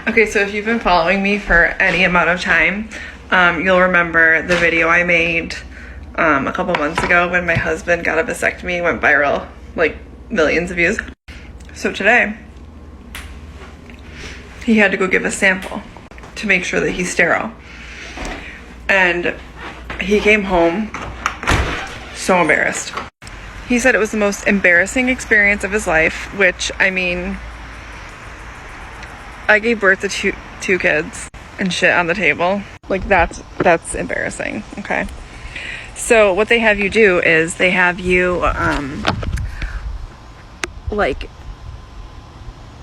Okay, so if you've been following me for any amount of time, you'll remember the video I made a couple months ago when my husband got a vasectomy. It went viral, like millions of views. So today, he had to go give a sample to make sure that he's sterile. And he came home so embarrassed. He said it was the most embarrassing experience of his life, which, I mean, I gave birth to two kids and shit on the table. Like, that's embarrassing, okay? So what they have you do is they have you, like,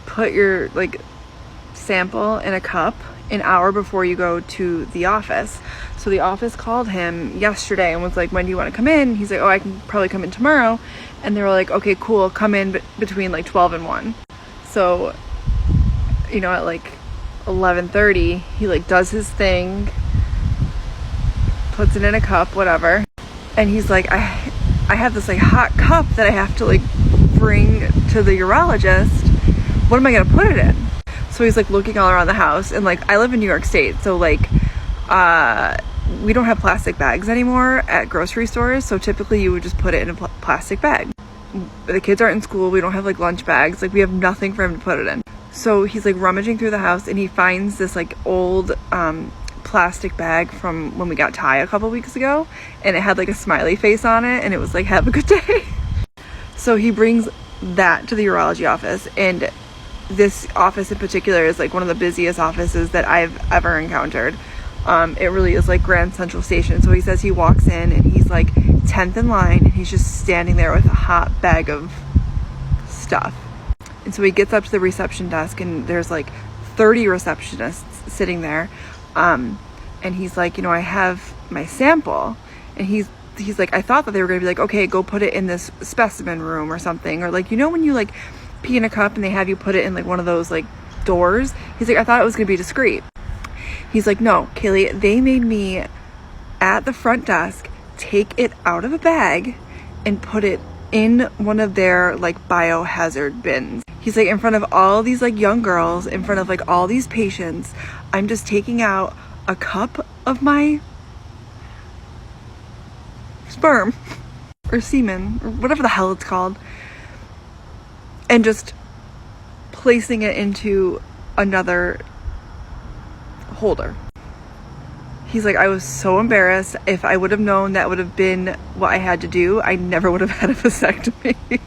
put your, like, sample in a cup an hour before you go to the office. So the office called him yesterday and was like, when do you want to come in? He's like, oh, I can probably come in tomorrow. And they were like, okay, cool, come in between like 12 and 1. So, you know, at like 11:30, he like does his thing, puts it in a cup, whatever. And he's like, I have this like hot cup that I have to like bring to the urologist. What am I gonna put it in? So he's like looking all around the house, and like I live in New York State, so like we don't have plastic bags anymore at grocery stores. So typically you would just put it in a plastic bag. The kids aren't in school. We don't have like lunch bags. Like we have nothing for him to put it in. So he's like rummaging through the house and he finds this like old plastic bag from when we got Ty a couple weeks ago, and it had like a smiley face on it, and it was like, have a good day. So he brings that to the urology office, and this office in particular is like one of the busiest offices that I've ever encountered. It really is like Grand Central Station. So he says he walks in and he's like 10th in line, and he's just standing there with a hot bag of stuff. And so he gets up to the reception desk, and there's like 30 receptionists sitting there. And he's like, you know, I have my sample. And he's like, I thought that they were gonna be like, okay, go put it in this specimen room or something. Or like, you know, when you like pee in a cup and they have you put it in like one of those like doors. He's like, I thought it was gonna be discreet. He's like, no, Kaylee, they made me at the front desk take it out of a bag and put it in one of their like biohazard bins. He's like, in front of all these like young girls, in front of like all these patients, I'm just taking out a cup of my sperm or semen or whatever the hell it's called, and just placing it into another holder. He's like, I was so embarrassed. If I would have known that would have been what I had to do, I never would have had a vasectomy.